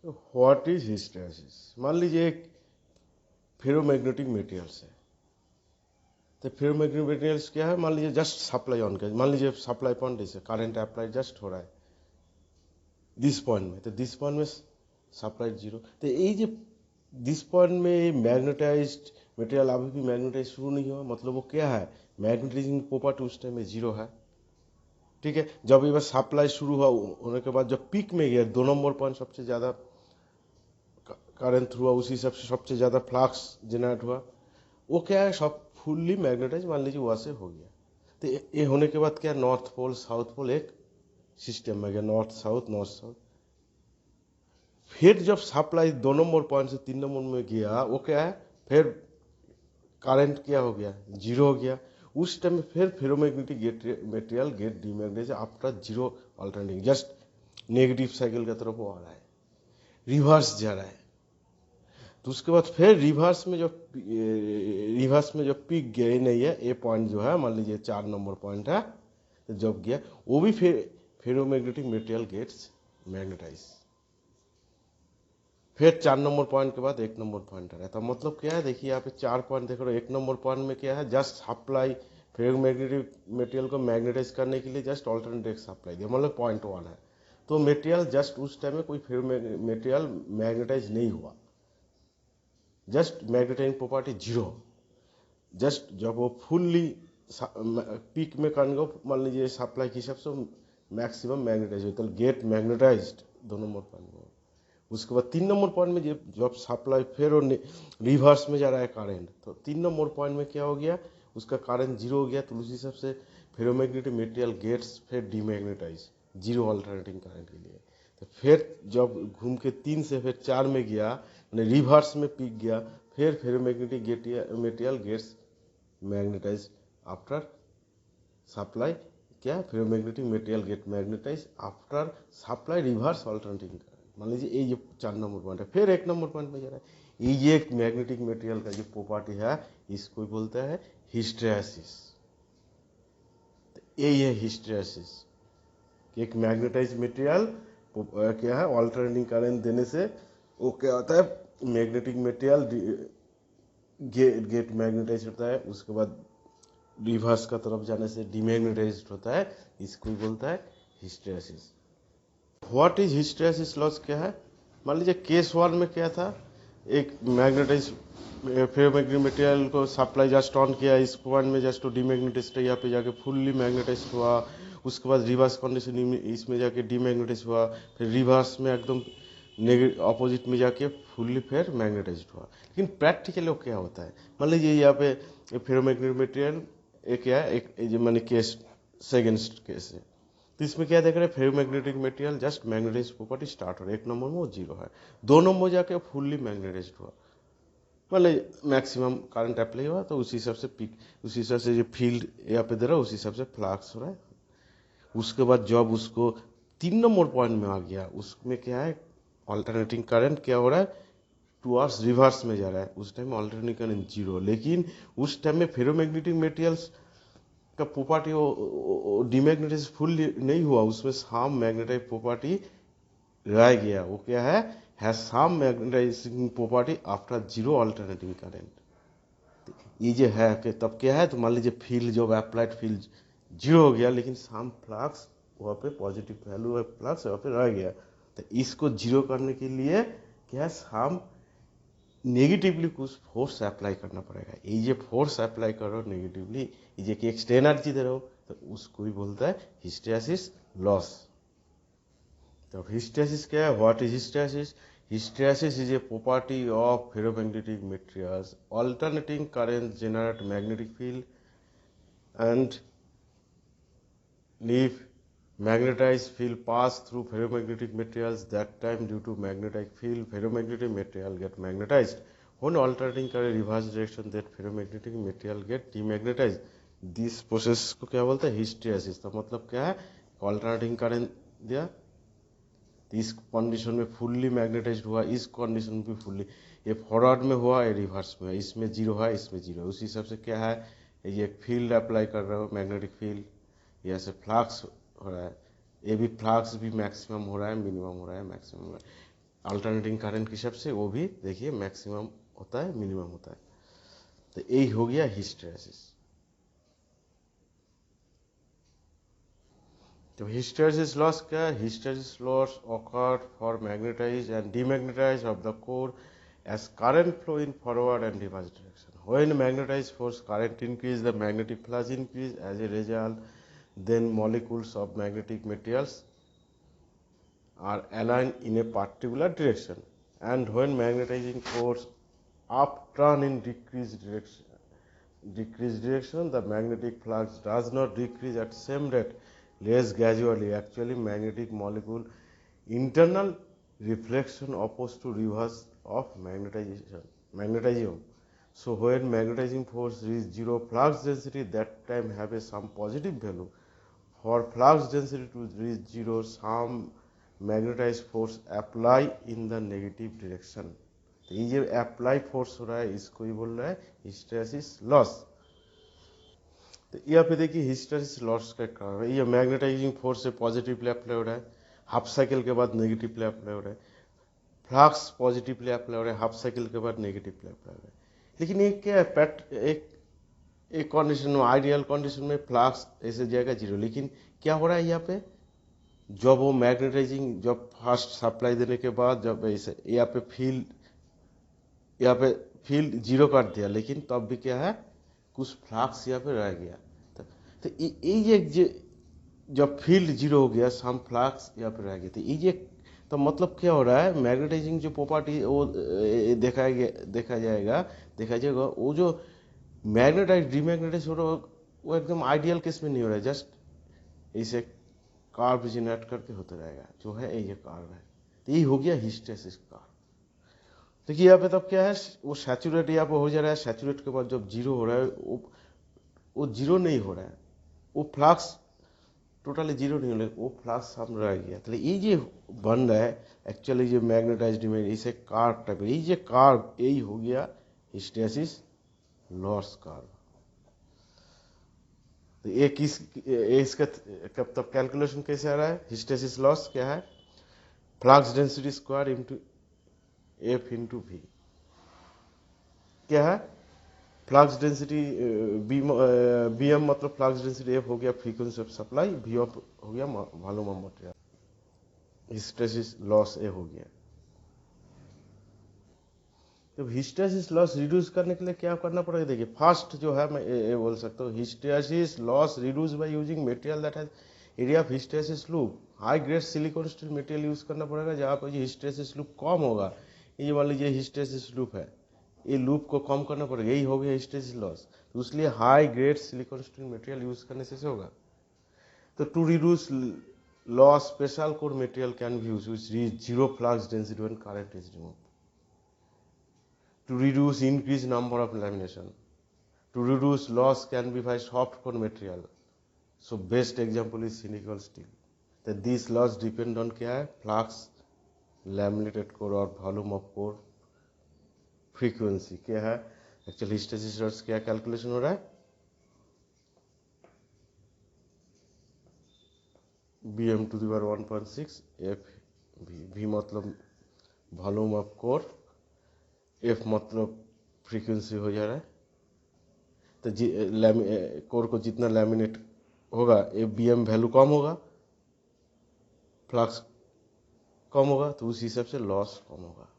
What is hysteresis? मान लीजिए एक फेरोमैग्नेटिक मेटेरियल्स है, तो फेरोमैग्नेटिक मेटेरियल्स क्या है? मान लीजिए जस्ट सप्लाई ऑन कर, मान लीजिए सप्लाई पॉइंट जैसे करंट अप्लाई जस्ट हो रहा है दिस पॉइंट में, तो दिस पॉइंट में सप्लाई जीरो, तो ये दिस पॉइंट में मैग्नेटाइज्ड मटेरियल अभी भी मैग्नेटाइज शुरू नहीं हुआ, मतलब वो क्या है, मैग्नेटाइजिंग प्रॉपर्टी उस टाइम में जीरो है। ठीक है, जब ये बस सप्लाई शुरू हुआ होने के बाद जब पीक में गया 2 नंबर पॉइंट सबसे ज़्यादा करंट हुआ, उसी सबसे ज़्यादा फ्लक्स जनरेट हुआ, वो क्या है, सब फुल्ली मैग्नेटाइज मान लीजिए वहाँ से हो गया। तो ये होने के बाद क्या, नॉर्थ पोल साउथ पोल एक सिस्टम में गया, नॉर्थ साउथ। फिर जब सप्लाई 2 नंबर पॉइंट से 3 नंबर में गया, वो क्या है, फिर करंट क्या हो गया, जीरो हो गया। उस टाइम में फिर ferromagnetic material get demagnetize after zero alternating, just negative cycle की तरफ वो आ रहा है, रिवर्स जा रहा है। तो उसके बाद फिर रिवर्स में जो पीक गया ही नहीं है, ए पॉइंट जो है मान लीजिए 4 नंबर पॉइंट है, तो जब गया वो भी फिर फेरोमैग्नेटिक मटेरियल गेट्स मैग्नेटाइज, फिर 4 नंबर पॉइंट के बाद 1 नंबर पॉइंट आ रहा है। तो मतलब क्या है, देखिए यहाँ पे 4 पॉइंट देख रहे हो, 1 नंबर पॉइंट में क्या है, जस्ट सप्लाई फेरोमैग्नेटिक मटेरियल को मैग्नेटाइज करने के लिए जस्ट ऑल्टरनेट सप्लाई दिया, मतलब पॉइंट 1 है। तो मटेरियल जस्ट उस टाइम में कोई मटेरियल मैग्नेटाइज नहीं हुआ, just magnetizing property zero. Just जब वो फुल्ली पीक में करने को मान लीजिए सप्लाई के हिसाब से मैक्सिमम मैग्नेटाइज होता है, गेट मैग्नेटाइज्ड 2 नंबर पॉइंट में। उसके बाद 3 नंबर पॉइंट में जब सप्लाई फिर रिवर्स में जा रहा है करंट, तो 3 नंबर पॉइंट में क्या हो गया, उसका करंट जीरो हो गया। तो उसी हिसाब से फेरोमैग्नेटिक मटेरियल गेट्स फिर डीमैग्नेटाइज जीरो अल्टरनेटिंग करंट के लिए। तो फिर जब घूम के 3 से फिर 4 में गया, मैंने रिवर्स में पीक गया, फिर ferromagnetic material gets magnetize after supply, क्या ferromagnetic material get magnetize after supply reverse alternating. मान लीजिए ये 4 नंबर पॉइंट है, फिर 1 नंबर पॉइंट में जा रहा है। ये एक मैग्नेटिक मटेरियल का जो प्रॉपर्टी है, इसको बोलता है हिस्टैरिसीस। यही है हिस्टैरिसीस, एक मैग्नेटाइज मटेरियल क्या है, अल्टरनेटिंग करंट देने से वो क्या होता है, मैग्नेटिक मटेरियल गेट मैग्नेटाइज होता है, उसके बाद रिवर्स का तरफ जाने से डीमैग्नेटाइज्ड होता है, इसको बोलता है hysteresis. What is hysteresis loss क्या है? मान लीजिए केस 1 में क्या था, एक मैग्नेटाइज फेरोमैग्नेटिक मटेरियल को सप्लाई जस्ट ऑन किया, इस पॉइंट में जस्ट डीमैग्नेटाइज्ड, यहाँ पे जाके फुल्ली मैग्नेटाइज हुआ। उसके बाद रिवर्स कंडीशन इसमें जाके डीमैग्नेटाइज हुआ, फिर रिवर्स में एकदम अपोजिट में जाके फुल्ली फिर मैग्नेटाइज हुआ। लेकिन प्रैक्टिकली वो क्या होता है, मान लीजिए यहाँ पे फेरोमैग्नेटिक मटेरियल एक क्या है, एक मैंने केस सेकेंड केस है, तो इसमें क्या देख रहे हैं, ferromagnetic material just magnetize property start हो रहा है, 1 नंबर में वो जीरो है, 2 नंबर जाके फुल्ली मैग्नेटाइज हुआ, मतलब मैक्सिमम करंट अप्लाई हुआ। तो उसी हिसाब से पीक, उसी हिसाब से जो फील्ड यहाँ पे दे रहा है उसी हिसाब से फ्लक्स हो रहा है। उसके बाद जब उसको 3 नंबर पॉइंट में आ गया, उसमें क्या है, अल्टरनेटिंग करंट क्या हो रहा है, टुवर्ड्स रिवर्स में जा रहा है, उस टाइम में अल्टरनेटिंग करंट जीरो। लेकिन उस टाइम में फेरोमैग्नेटिक मटेरियल्स का प्रॉपर्टी वो डीमैग्नेटाइज फुल नहीं हुआ, उसमें साम मैग्नेटाइज प्रॉपर्टी रह गया। वो क्या है साम magnetizing property after zero alternating current. ये जो है कि तब क्या है, तो मान लीजिए फील्ड जो अप्लाइड फील्ड जीरो हो गया, लेकिन साम फ्लक्स वहाँ पे पॉजिटिव वैल्यू है, फ्लक्स वहाँ पे रह गया। तो इसको जीरो करने के लिए क्या है, साम नेगेटिवली कुछ फोर्स अप्लाई करना पड़ेगा। ये जो फोर्स अप्लाई करो नेगेटिवली, ये जो कि एक्स्ट्रा एनर्जी दे रहे हो, तो उसको भी बोलता है हिस्टैरिसीस लॉस। तो हिस्टैरिसीस क्या है, what is hysteresis? Hysteresis is a property of ferromagnetic materials. Alternating currents generate magnetic field and leave magnetized field pass through ferromagnetic materials. That time due to magnetic field, ferromagnetic material get magnetized. When alternating current reverse direction, that ferromagnetic material get demagnetized. This process को क्या बोलते हैं, hysteresis. तो मतलब क्या है, alternating current दिया, इस कंडीशन में फुल्ली मैग्नेटाइज्ड हुआ, इस कंडीशन में भी फुल्ली, ये फॉरवर्ड में हुआ, ये रिवर्स में, इसमें जीरो है, इसमें जीरो है। उसी हिसाब से क्या है, ये एक फील्ड अप्लाई कर रहे हो, मैग्नेटिक फील्ड, यहाँ से फ्लक्स हो रहा है, ये भी फ्लक्स भी मैक्सिमम हो रहा है, मिनिमम हो रहा है, मैक्सिमम हो रहा है। अल्टरनेटिंग करंट के हिसाब से वो भी देखिए मैक्सिमम होता है, मिनिमम होता है। तो यही हो गया हिस्टैरिसीस। तो हिस्टैरिसीस लॉस क्या है? Hysteresis loss occurred for magnetized and demagnetized of the core as current flow in forward and reverse direction. When magnetized force current increase, the magnetic flux increase. As a result, then molecules of magnetic materials are aligned in a particular direction. And when magnetizing force upturn in decreased direction, the magnetic flux does not decrease at same rate, less gradually. Actually, magnetic molecule internal reflection opposed to reverse of magnetism. So when magnetizing force reach zero flux density, that time have a some positive value. For flux density to reach zero, some magnetized force apply in the negative direction. तो ये जो apply force हो रहा है इसको ही बोल रहा है हिस्टैरिसीस लॉस। तो यहाँ पे देखिए हिस्टैरिसीस लॉस का कारण है, ये मैग्नेटाइजिंग फोर्स से पॉजिटिवली अप्लाई हो रहा है, हाफ साइकिल के बाद नेगेटिवली अप्लाई हो रहा है, फ्लक्स पॉजिटिवली अप्लाई हो रहा है, हाफ साइकिल के बाद नेगेटिवली अप्लाई हो रहा है। लेकिन ये क्या है, एक कंडीशन में, आइडियल कंडीशन में फ्लक्स ऐसे जाएगा जीरो, लेकिन क्या हो रहा है यहाँ पे, जब वो मैग्नेटाइजिंग जब फर्स्ट सप्लाई देने के बाद जब ऐसे यहाँ पे फील्ड जीरो कर दिया, लेकिन तब भी क्या है कुछ फ्लक्स यहाँ पे रह गया। तो ये जब फील्ड जीरो हो गया, सम फ्लक्स यहाँ पे रह गया। तो ये तो मतलब क्या हो रहा है, मैग्नेटाइजिंग जो प्रॉपर्टी वो देखा जाएगा वो जो मैग्नेटाइज डीमैग्नेटाइज हो रहा है वो एकदम आइडियल केस में नहीं हो रहा है, जस्ट इसे कार्व जनरेट करके होते रहेगा, जो है ये कार्व है। तो ये हो गया हिस्टैरिसीस कार्व। देखिए यहाँ पे तब क्या है, वो सैचुरेट यहाँ पे हो जा रहा है, सैचुरेट के बाद जब जीरो हो रहा है वो जीरो नहीं हो रहा है, वो फ्लक्स टोटली जीरो नहीं हो रहा है, वो फ्लक्स हम रह गया। तो ये जो बन रहा है एक्चुअली जो मैग्नेटाइज्ड इमेज, इसे कार्व टाइप, ये कार्व यही हो गया हिस्टैरिसीस लॉस कार्व। तो इसका कब तब कैलकुलेशन कैसे आ रहा है, हिस्टैरिसीस लॉस क्या है, flux density square into F into V. क्या है, फ्लक्स डेंसिटी बी एम मतलब फ्लक्स डेंसिटी एफ हो गया frequency of supply, V of हो गया volume of material, hysteresis loss A हो गया। तो हिस्टैरिसीस लॉस रिड्यूस करने के लिए क्या करना पड़ेगा, देखिए फर्स्ट जो है मैं ये बोल सकता हूँ, hysteresis loss reduce by using material that has area of hysteresis loop. High grade silicon steel material use करना पड़ेगा जहाँ पर हिस्टैरिसीस लूप कम होगा। ये मान लीजिए हिस्टैरिसीस लूप है, ये लूप को कम करना पड़ेगा, यही हो गया हिस्टैरिसीस लॉस। तो इसलिए high grade silicon steel material use करने से होगा। तो to reduce loss special core material can be used which reach zero flux density when current is removed. To reduce increased number of lamination, to reduce loss can be by soft core material. So best example is cyclical steel. That these loss depend on क्या है, flux, laminated core और volume of core, frequency क्या है, actually hysteresis loss क्या calculation हो रहा है, bm to the power 1.6 f v मतलब वॉल्यूम ऑफ कोर, एफ मतलब फ्रीक्वेंसी हो जा रहा है। तो कोर को जितना लैमिनेट होगा ए बी एम वैल्यू कम होगा, फ्लक्स कम होगा, तो उस हिसाब से लॉस कम होगा।